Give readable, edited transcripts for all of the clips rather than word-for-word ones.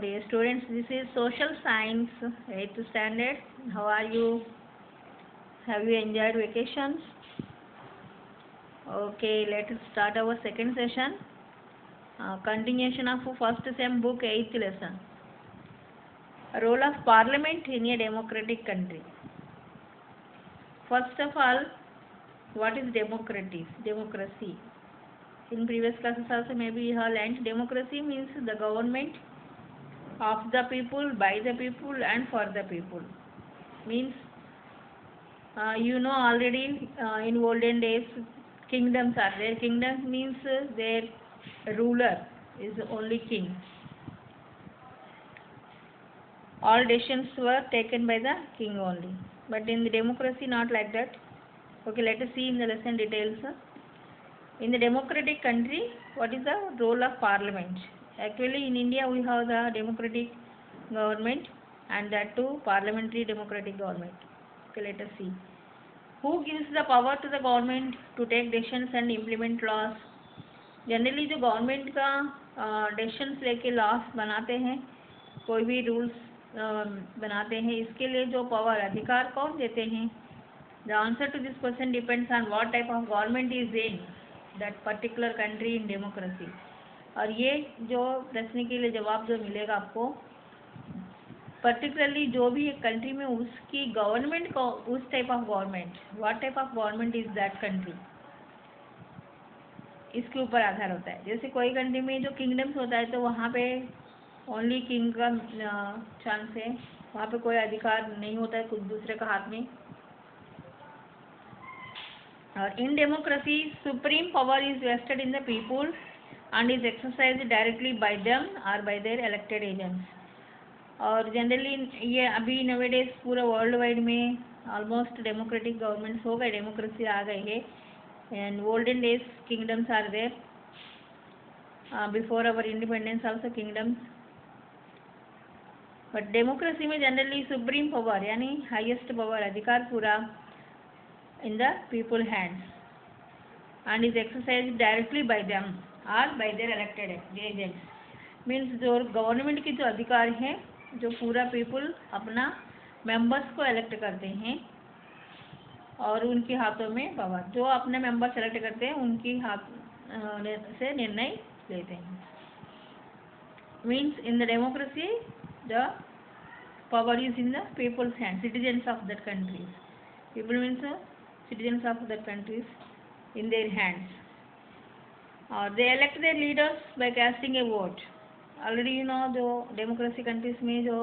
dear students, this is social science 8th standard. How are you? Have you enjoyed vacations? Okay, let us start our second session. Continuation of first sem book 8th lesson. Role of parliament in a democratic country. First of all, what is democracy? In previous classes also maybe you have learnt democracy means the government of the people, by the people and for the people. Means you know already in olden days kingdoms are there. Kingdoms means their ruler is only king. All decisions were taken by the king only. But in the democracy not like that. Okay, let us see in the lesson details. In the democratic country, what is the role of parliament? Actually in India we have the democratic government and that too parliamentary democratic government. Okay, let us see. Who gives the power to the government to take decisions and implement laws? Generally जो government का decisions लेके loss बनाते हैं, कोई भी rules बनाते हैं, इसके लिए जो पावर अधिकार कौन देते हैं? The answer to this question depends on what type of government is in that particular country in democracy. और ये जो प्रश्न के लिए जवाब जो मिलेगा आपको, पर्टिकुलरली जो भी एक कंट्री में उसकी गवर्नमेंट को, उस type of government, what type of government is that country, इसके ऊपर आधार होता है. जैसे कोई कंट्री में जो किंगडम्स होता है तो वहाँ पे ओनली किंग का चांस है, वहाँ पे कोई अधिकार नहीं होता है कुछ दूसरे का हाथ में. और in democracy supreme power is vested in the people and is exercised directly by them or by their elected agents. और जनरली ये अभी नवेडेज पूरा वर्ल्ड वाइड में ऑलमोस्ट डेमोक्रेटिक गवर्नमेंट्स हो गए, डेमोक्रेसी आ गई है. And olden days kingdoms are there, before our independence also kingdoms. But democracy में जनरली सुप्रीम पावर यानी हाईएस्ट पावर, अधिकार पूरा in the people hands and is exercise directly by them और by their elected agents. Means जो government की जो अधिकार है, जो पूरा पीपल अपना मेंबर्स को इलेक्ट करते हैं और उनके हाथों में पावर, जो अपने मेंबर सेलेक्ट करते हैं उनकी हाथ से निर्णय लेते हैं. Means in the democracy the power is in the people's hand, citizens of that countries. People means citizens of that countries in their hands. और they elect their leaders by casting a vote. Already you know जो democracy countries में जो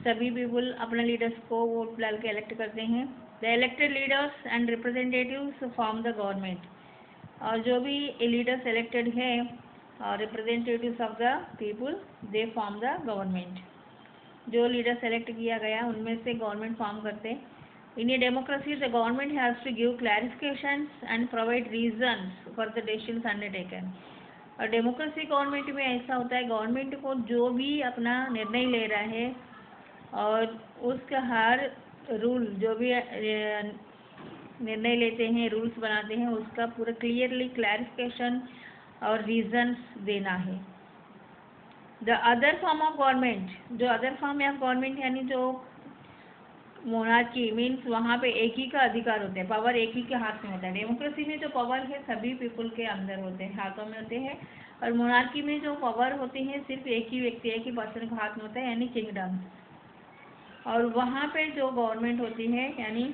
सभी people अपने leaders को vote डाल के elect करते हैं. The elected leaders and representatives form the government. और जो भी लीडर्स इलेक्टेड है और representatives of the people, they form the government. जो लीडर सेलेक्ट किया गया उनमें से गवर्नमेंट फॉर्म करते हैं. In a democracy, the government has to give clarifications and provide reasons for the decisions undertaken. और डेमोक्रेसी गवर्नमेंट में ऐसा होता है, गवर्नमेंट को जो भी अपना निर्णय ले रहा है और उसका हर रूल, जो भी निर्णय लेते हैं, रूल्स बनाते हैं, उसका पूरा क्लियरली क्लैरिफिकेशन और रीजंस देना है. The other form of government, जो अदर फॉर्म ऑफ गवर्नमेंट यानी जो मोनार्की, मीन्स वहाँ पे एक ही का अधिकार होता है, पावर एक ही के हाथ में होता है. डेमोक्रेसी में जो पावर है सभी पीपल के अंदर होते हैं, हाथों में होते हैं. और मोनार्की में जो पावर होती है सिर्फ एक ही व्यक्ति, एक ही पर्सन के हाथ में होता है, यानी किंगडम. और वहाँ पे जो गवर्नमेंट होती है यानी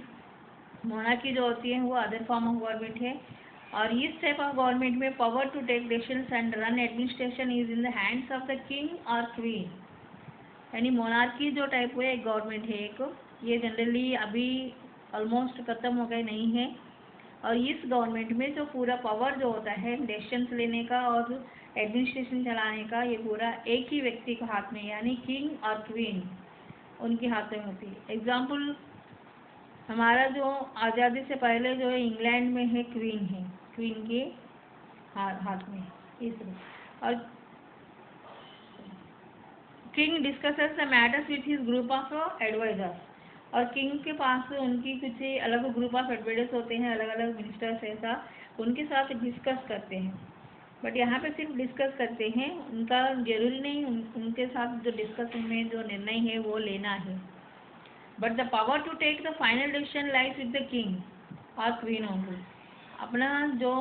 मोनार्की जो होती है वो अदर फॉर्म ऑफ गवर्नमेंट है. और इस टाइप ऑफ गवर्नमेंट में power to take decisions and run administration is in the hands of the king और क्वीन. यानी मोनार्की जो टाइप है एक गवर्नमेंट है एक, ये जनरली अभी ऑलमोस्ट ख़त्म हो गए नहीं है. और इस गवर्नमेंट में जो पूरा पावर जो होता है डिसीजंस लेने का और एडमिनिस्ट्रेशन चलाने का, ये पूरा एक ही व्यक्ति के हाथ में यानी किंग और क्वीन उनके हाथ में होती है. एग्जाम्पल, हमारा जो आज़ादी से पहले जो इंग्लैंड में है क्वीन है, क्वीन के हाथ में इस. और king discusses the matters with his group of advisers. और किंग के पास उनकी कुछ अलग ग्रुप ऑफ एडवाइजर्स होते हैं, अलग अलग मिनिस्टर्स ऐसा, उनके साथ डिस्कस करते हैं. बट यहाँ पे सिर्फ डिस्कस करते हैं, उनका जरूरी नहीं उनके साथ जो डिस्कशन में जो निर्णय है वो लेना है। But the power to take the final decision lies with the king और क्वीन ओनली। अपना जो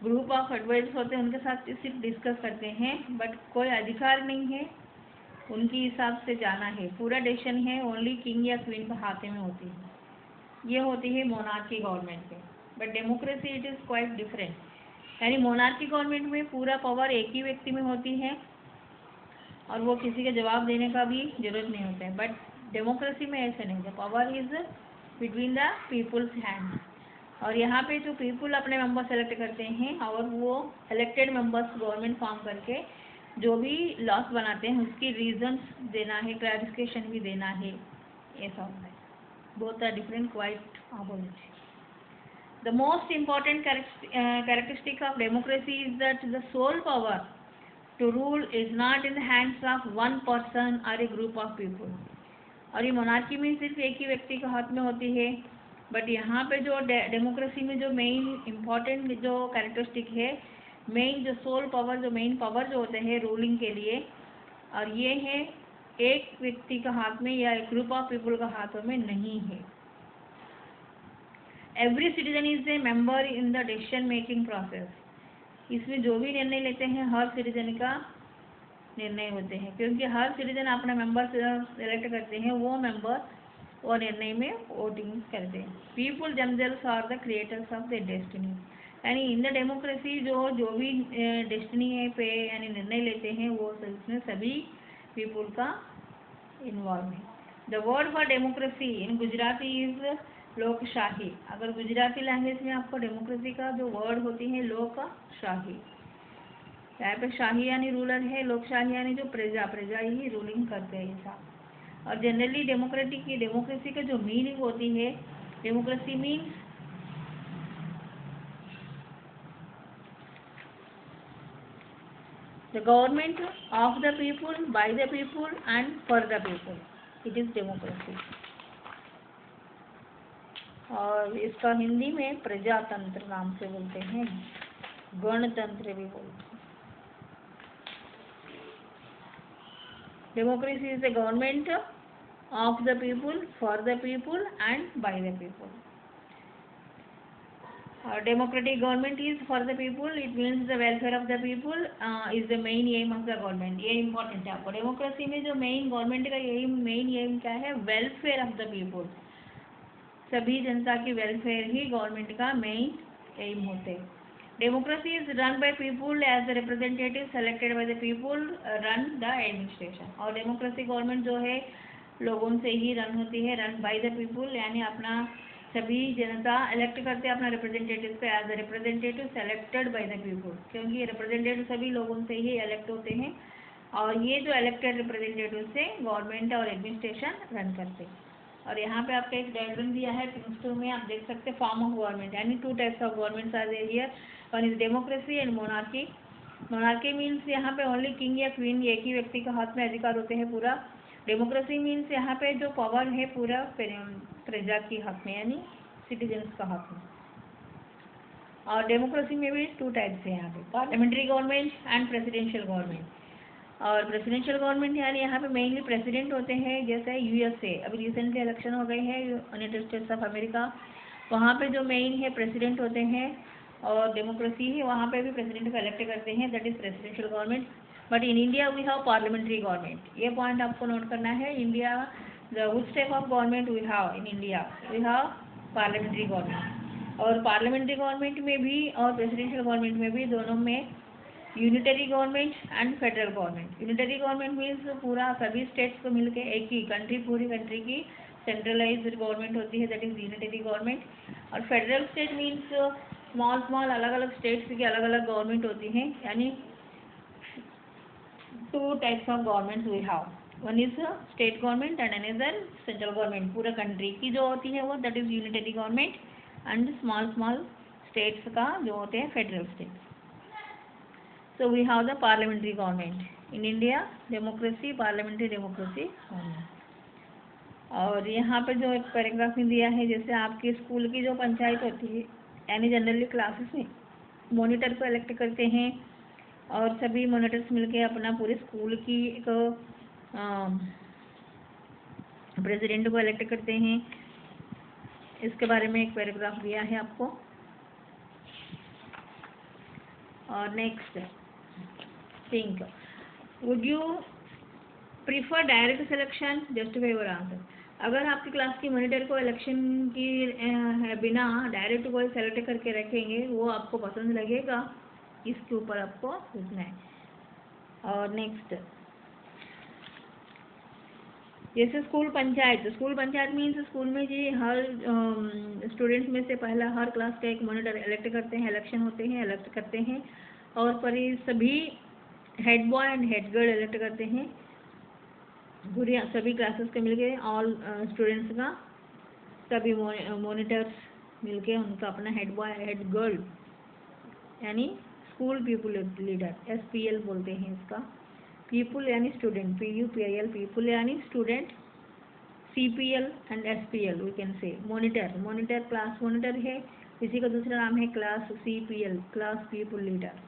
ग्रुप ऑफ एडवाइजर्स होते हैं उनके साथ सिर्फ डिस्कस करते हैं, बट कोई अधिकार नहीं है उनके हिसाब से जाना है। पूरा डिसीजन है ओनली किंग या क्वीन के हाथ में होती है। ये होती है मोनार्की गवर्नमेंट पे। But democracy it is quite different, यानी मोनार्की गवर्नमेंट में पूरा पावर एक ही व्यक्ति में होती है और वो किसी का जवाब देने का भी जरूरत नहीं होता है। बट डेमोक्रेसी में ऐसा नहीं, the power is between the people's hand. और यहाँ पे जो पीपुल अपने मेंबर सेलेक्ट करते हैं और वो इलेक्टेड मेंबर्स गवर्नमेंट फॉर्म करके जो भी लॉस बनाते हैं उसकी रीजंस देना है, क्लैरिफिकेशन भी देना है, ऐसा होता है। Both are different, quite opposite. The most important characteristic of democracy is that the sole power to rule is not in the hands of one person or a group of people। और ये monarchy में सिर्फ एक ही व्यक्ति के हाथ में होती है। बट यहाँ पे जो डेमोक्रेसी में जो मेन इम्पॉर्टेंट जो कैरेक्टरिस्टिक है, मेन जो सोल पावर, जो मेन पावर जो होते हैं रूलिंग के लिए, और ये है एक व्यक्ति का हाथ में या एक ग्रुप ऑफ पीपल का हाथों में नहीं है। Every citizen is a member in the decision making process. इसमें जो भी निर्णय लेते हैं हर सिटीजन का निर्णय होते हैं, क्योंकि हर सिटीजन अपना मेंबर सेलेक्ट करते हैं, वो मेंबर और निर्णय में वोटिंग करते हैं। People themselves are the creators of the destiny. यानी इन द डेमोक्रेसी जो भी डेस्टिनी पे यानी निर्णय लेते हैं वो उसमें सभी पीपुल का इन्वॉल्व है। The word for democracy in Gujarati is लोकशाही। अगर गुजराती लैंग्वेज में आपको डेमोक्रेसी का जो वर्ड होती है लोकशाही, यहाँ पे शाही यानी रूलर है, लोकशाही यानी जो प्रजा, प्रजा ही रूलिंग करते हैं ऐसा। और जनरली डेमोक्रेसी का जो मीनिंग होती है, democracy means the government of the people, bye the people and for the people, it is democracy. और इसका हिंदी में प्रजातंत्र नाम से बोलते हैं, गणतंत्र भी बोलते हैं। Democracy is the government of the people, for the people and bye the people. Democratic government is for the people, it means the welfare of the people is the main aim of the government। ये important है आपको। Democracy में जो main government का main aim क्या है, welfare of the people. सभी जनता की वेलफेयर ही गवर्नमेंट का मेन एम होते हैं। Democracy is run by people as the representative selected by the people run the administration. और डेमोक्रेसी गवर्नमेंट जो है लोगों से ही रन होती है, रन बाय द पीपुल, यानी अपना सभी जनता इलेक्ट करते हैं अपना रिप्रेजेंटेटिव को as a representative selected by the people, क्योंकि रिप्रेजेंटेटिव सभी लोगों से ही इलेक्ट होते हैं और ये जो इलेक्टेड रिप्रेजेंटेटिव से गवर्नमेंट और एडमिनिस्ट्रेशन रन करते हैं। और यहाँ पे आपका एक डायग्राम दिया है पिंस्टू में, आप देख सकते हैं फॉर्म ऑफ गवर्नमेंट, यानी two types of governments are there here, one is democracy and monarchy. Monarchy means यहाँ पे ओनली किंग या क्वीन एक ही व्यक्ति के हाथ में अधिकार होते हैं पूरा। डेमोक्रेसी मीन्स यहाँ पे जो पावर है पूरा प्रजा के हाथ में, यानी सिटीजन्स का हाथ में। और डेमोक्रेसी में भी टू टाइप्स है यहाँ पे, parliamentary government and presidential government. और प्रेसिडेंशियल गवर्नमेंट यानी यहाँ पे मेनली प्रेसिडेंट होते हैं, जैसे यूएसए अभी रिसेंटली इलेक्शन हो गए हैं यूनाइटेड स्टेट्स ऑफ अमेरिका, वहाँ पे जो मेन है प्रेसिडेंट होते हैं। और डेमोक्रेसी है वहाँ पे भी प्रेसिडेंट को इलेक्ट करते हैं, that is presidential government. But in India we have parliamentary government. ये पॉइंट आपको नोट करना है, India the which type of government we have in India, we have parliamentary government. और पार्लियामेंट्री गवर्नमेंट में भी और प्रेसिडेंशियल गवर्नमेंट में भी दोनों में unitary government and federal government. Unitary government means पूरा सभी स्टेट्स को मिलके एक ही कंट्री, पूरी कंट्री की सेंट्रलाइज्ड गवर्नमेंट होती है, दैट इज यूनिटरी गवर्नमेंट। और फेडरल स्टेट मीन्स स्मॉल अलग अलग स्टेट्स की अलग अलग गवर्नमेंट होती हैं, यानी two types of government we have, one is state government and another central government. पूरा कंट्री की जो होती है वो that is unitary government and small states का जो होते हैं federal state. So we have the parliamentary government in India, democracy, parliamentary democracy। और यहाँ पे जो एक पैराग्राफ में दिया है, जैसे आपके स्कूल की जो पंचायत होती है, यानी जनरली क्लासेस में मॉनिटर को इलेक्ट करते हैं और सभी मॉनिटर्स मिलके अपना पूरे स्कूल की एक प्रेसिडेंट को इलेक्ट करते हैं। इसके बारे में एक पैराग्राफ दिया है आपको। और next, think, would you prefer direct selection? Justify your answer. अगर आपकी क्लास की मॉनिटर को इलेक्शन की बिना डायरेक्ट कोई सेलेक्ट करके रखेंगे, वो आपको पसंद लगेगा? इसके ऊपर आपको सोचना है। और नेक्स्ट, जैसे स्कूल पंचायत मीन्स स्कूल में जी हर स्टूडेंट्स में से पहला हर क्लास का एक मॉनिटर इलेक्ट करते हैं, इलेक्शन होते हैं, इलेक्ट करते हैं और पर सभी head boy and head girl elect करते हैं पूरी सभी क्लासेस के मिलके, ऑल स्टूडेंट्स का सभी मॉनिटर्स मिलके उनका अपना हेड बॉय हेड गर्ल यानी स्कूल पीपल लीडर, SPL बोलते हैं इसका। पीपल यानी स्टूडेंट, PUPIL, पीपल यानी student, CPL and SPL we can say. Monitor class monitor है, इसी का दूसरा नाम है class CPL, class pupil leader.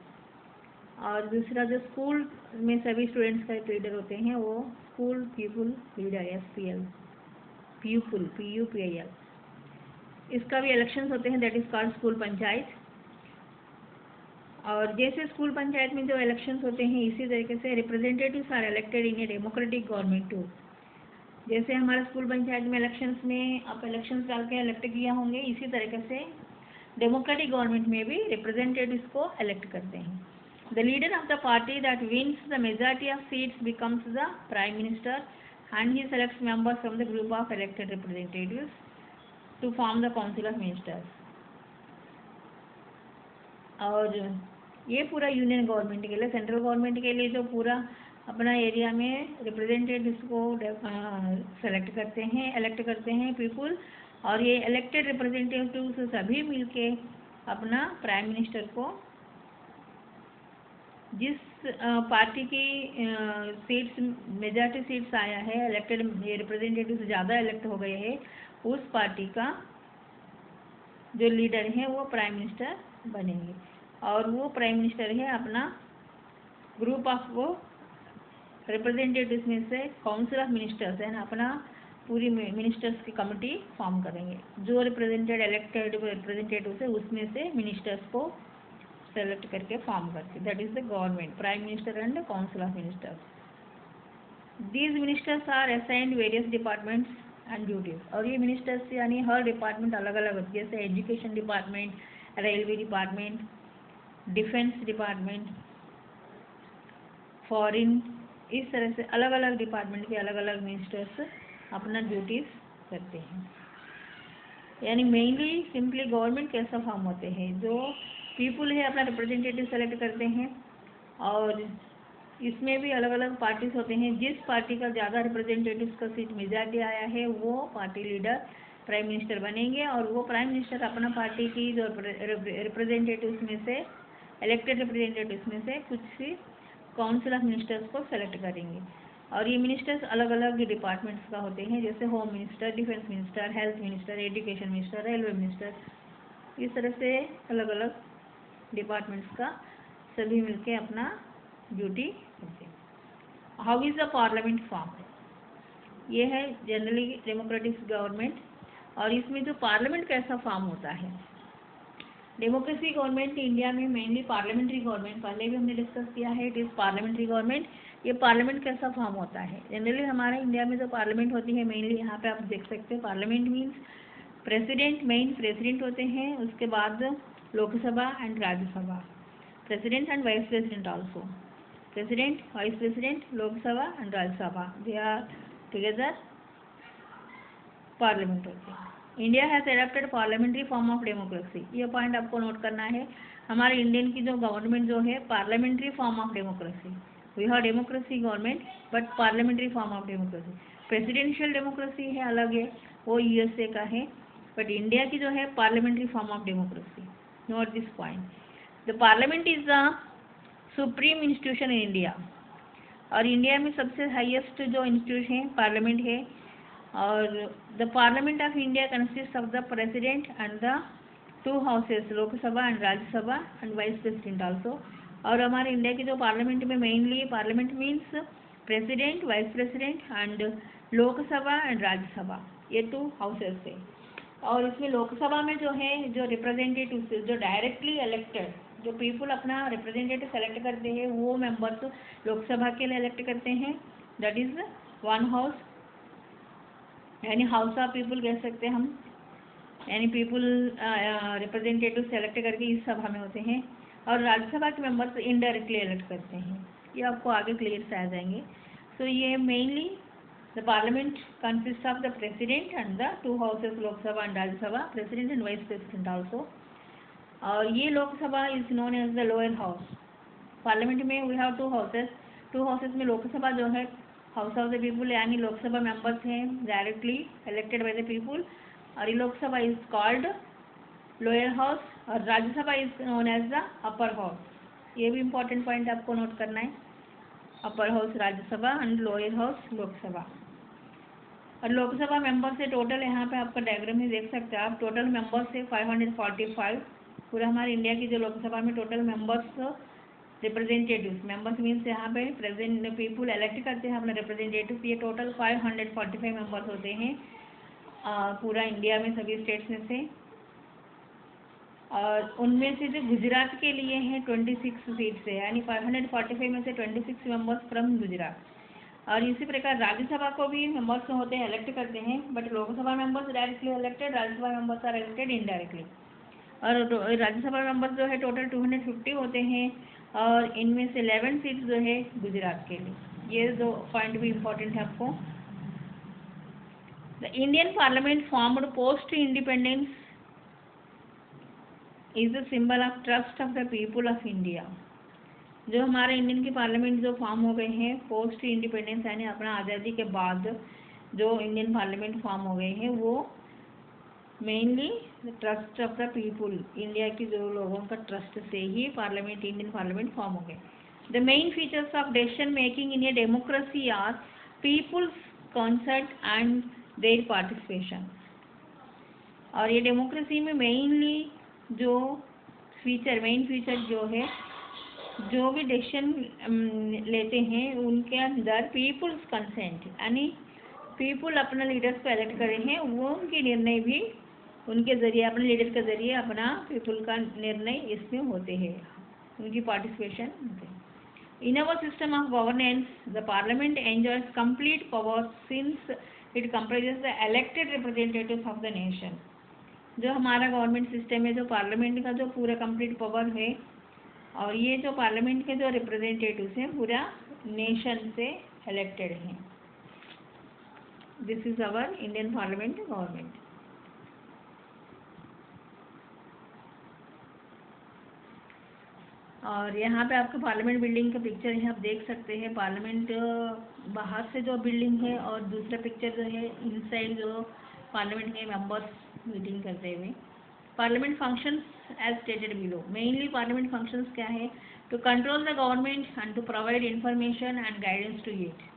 और दूसरा जो स्कूल में सभी स्टूडेंट्स का एक लीडर होते हैं वो school pupil leader, SPL, people PUPIL। इसका भी इलेक्शंस होते हैं, that is called school panchayat. और जैसे स्कूल पंचायत में जो इलेक्शंस होते हैं, इसी तरीके से representatives are elected in a democratic government too. जैसे हमारे स्कूल पंचायत में इलेक्शंस में आप इलेक्शंस डाल के इलेक्ट किया होंगे, इसी तरीके से डेमोक्रेटिक गवर्नमेंट में भी रिप्रेजेंटेटिव्स को इलेक्ट करते हैं। The leader of the party that wins the majority of seats becomes the prime minister and he selects members from the group of elected representatives to form the council of ministers. और ये पूरा union government के लिए, central government के लिए जो पूरा अपना एरिया में रिप्रेजेंटेटिव्स को सेलेक्ट करते हैं, इलेक्ट करते हैं पीपल, और ये इलेक्टेड रिप्रेजेंटेटिव्स सभी मिलके अपना प्राइम मिनिस्टर को जिस पार्टी की सीट्स मेजॉरिटी सीट्स आया है, इलेक्टेड रिप्रेजेंटेटिव्स ज़्यादा इलेक्ट हो गए हैं, उस पार्टी का जो लीडर है वो प्राइम मिनिस्टर बनेंगे। और वो प्राइम मिनिस्टर है अपना ग्रुप ऑफ वो रिप्रेजेंटेटिव्स में से काउंसिल ऑफ मिनिस्टर्स है ना, अपना पूरी मिनिस्टर्स की कमेटी फॉर्म करेंगे। जो रिप्रेजेंटेड इलेक्टेड रिप्रेजेंटेटिव्स है उसमें से मिनिस्टर्स को सेलेक्ट करके फॉर्म करते, that is the government, prime minister and council of ministers. These ministers are assigned various departments and duties. और ये मिनिस्टर्स यानी हर डिपार्टमेंट अलग अलग होती है, जैसे education department, railway department, defence department, foreign, इस तरह से अलग अलग डिपार्टमेंट के अलग अलग मिनिस्टर्स अपना ड्यूटीज करते हैं। यानी मेनली सिंपली गवर्नमेंट कैसा फॉर्म होते हैं, जो पीपल है अपना रिप्रेजेंटेटिव सेलेक्ट करते हैं और इसमें भी अलग अलग पार्टीज होते हैं। जिस पार्टी का ज़्यादा रिप्रेजेंटेटिव्स का सीट मेजॉरिटी आया है वो पार्टी लीडर प्राइम मिनिस्टर बनेंगे, और वो प्राइम मिनिस्टर अपना पार्टी की जो रिप्रेजेंटेटिव्स में से इलेक्टेड रिप्रेजेंटेटिव्स में से कुछ सी काउंसिल ऑफ मिनिस्टर्स को सेलेक्ट करेंगे। और ये मिनिस्टर्स अलग अलग डिपार्टमेंट्स का होते हैं, जैसे home minister, defence minister, health minister, education minister, railway minister, इस तरह से अलग अलग डिपार्टमेंट्स का सभी मिलके अपना ड्यूटी करते हैं। How is the parliament form? ये है जनरली डेमोक्रेटिक गवर्नमेंट, और इसमें जो पार्लियामेंट कैसा फॉर्म होता है। डेमोक्रेसी गवर्नमेंट इंडिया में मेनली पार्लियामेंट्री गवर्नमेंट, पहले भी हमने डिस्कस किया है, इट इज़ पार्लियामेंट्री गवर्नमेंट। ये पार्लियामेंट कैसा फॉर्म होता है? जनरली हमारे इंडिया में जो पार्लियामेंट होती है, मेनली यहाँ पे आप देख सकते हैं, parliament means president, main president होते हैं, उसके बाद Lok Sabha and Rajya Sabha, president and vice president also, president, vice president, Lok Sabha and Rajya Sabha, they are together parliament होते हैं। India has adopted parliamentary form of democracy, ये पॉइंट आपको नोट करना है। हमारे इंडियन की जो गवर्नमेंट जो है parliamentary form of democracy, we have democracy government but parliamentary form of democracy. Presidential democracy है, अलग है, वो USA का है, बट इंडिया की जो है parliamentary form of democracy. Note this point. The parliament is the supreme institution in India, और इंडिया में सबसे हाईएस्ट जो इंस्टीट्यूशन है पार्लियामेंट है। और the parliament of India consist of the president and the 2 houses Lok Sabha and Rajya Sabha and vice president also. और हमारे India की जो पार्लियामेंट में mainly parliament means president, vice president and Lok Sabha and Rajya Sabha, ये 2 हाउसेस है। और इसमें लोकसभा में जो है जो रिप्रेजेंटेटिव जो डायरेक्टली इलेक्टेड, जो पीपल अपना रिप्रेजेंटेटिव सेलेक्ट करते हैं वो मेंबर्स लोकसभा के लिए इलेक्ट करते हैं, दैट इज 1 हाउस, यानी हाउस ऑफ पीपल कह सकते हैं हम, यानी पीपल रिप्रेजेंटेटिव सेलेक्ट करके इस सभा में होते हैं। और राज्यसभा के मेंबर्स इनडायरेक्टली इलेक्ट करते हैं, ये आपको आगे क्लियर से आ जाएंगे। सो ये mainly the parliament consist of the president and the 2 houses Lok Sabha and Rajya Sabha, president and vice president also. और ये Lok Sabha is known as the lower house. Parliament में वी हैव 2 हाउसेस, 2 हाउसेस में लोकसभा जो है हाउस ऑफ द पीपल, यानी Lok Sabha members हैं directly elected by the people, और ये Lok Sabha is called lower house, और Rajya Sabha is known as the upper house. ये भी इम्पोर्टेंट पॉइंट आपको नोट करना है, upper house Rajya Sabha and lower house Lok Sabha. और लोकसभा मेंबर्स से टोटल यहाँ पे आपका डायग्राम में देख सकते हैं आप, टोटल मेंबर्स है 545। पूरा हमारे इंडिया की जो लोकसभा में total members representatives, members means यहाँ पे प्रेजेंट पीपल इलेक्ट करते हैं अपने रिप्रेजेंटेटिव, ये टोटल 545 मेंबर्स होते हैं पूरा इंडिया में सभी स्टेट्स में से। और उनमें से जो गुजरात के लिए हैं 26 सीट्स है, यानी 545 में से 26 मेंबर्स फ्रॉम गुजरात। और इसी प्रकार राज्यसभा को भी मेंबर्स होते हैं इलेक्ट करते हैं, but Lok Sabha members directly elected, Rajya Sabha members are elected indirectly. और राज्यसभा मेंबर्स जो है टोटल 250 होते हैं, और इनमें से 11 सीट्स जो है गुजरात के लिए। ये 2 पॉइंट भी इम्पोर्टेंट है आपको। The Indian parliament formed post independence is the symbol of trust of the people of India. जो हमारे इंडियन की पार्लियामेंट जो फॉर्म हो गए हैं पोस्ट इंडिपेंडेंस, यानी अपना आज़ादी के बाद जो इंडियन पार्लियामेंट फॉर्म हो गए हैं वो mainly trust of the people, India की जो लोगों का ट्रस्ट से ही पार्लियामेंट, इंडियन पार्लियामेंट फॉर्म हो गए। The main features of decision making in a democracy are people's consent and their participation. और ये डेमोक्रेसी में मेनली जो मेन फीचर जो है, जो भी डिसीजन लेते हैं उनके अंदर पीपल्स कंसेंट, यानी पीपल अपना लीडर्स को इलेक्ट करे हैं, वो उनके निर्णय भी उनके जरिए, अपने लीडर के जरिए अपना पीपल का निर्णय इसमें होते हैं, उनकी पार्टिसिपेशन होते हैं। In our system of governance the parliament enjoys complete power since it comprises the elected representatives of the nation. जो हमारा गवर्नमेंट सिस्टम है, जो पार्लियामेंट का जो पूरा कंप्लीट पावर है, और ये जो पार्लियामेंट के जो रिप्रेजेंटेटिव्स हैं पूरा नेशन से इलेक्टेड हैं। This is our Indian parliament government. और यहाँ पे आपको पार्लियामेंट बिल्डिंग का पिक्चर है, आप देख सकते हैं पार्लियामेंट बाहर से जो बिल्डिंग है, और दूसरा पिक्चर जो है इनसाइड जो पार्लियामेंट के मेंबर्स मीटिंग करते हुए। Parliament functions as stated below. Mainly parliament functions क्या है? To control the government and to provide information and guidance to it,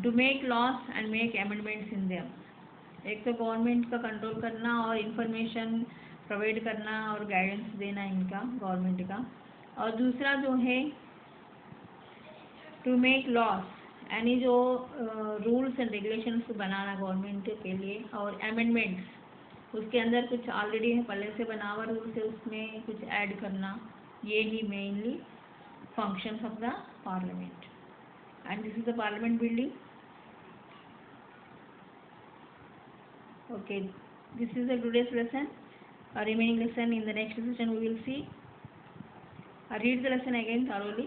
to make laws and make amendments in them. एक तो government का control करना और information provide करना और guidance देना इनका गवर्नमेंट का, और दूसरा जो है टू मेक लॉस, यानी जो rules and regulations banana government के लिए, और अमेंडमेंट्स उसके अंदर कुछ ऑलरेडी है पहले से बना हुआ रूल्स है उसमें कुछ ऐड करना, ये ही mainly functions of the parliament. And this is the parliament building. Okay, this is the today's lesson. Remaining lesson in the next session we will see. Read the lesson again thoroughly.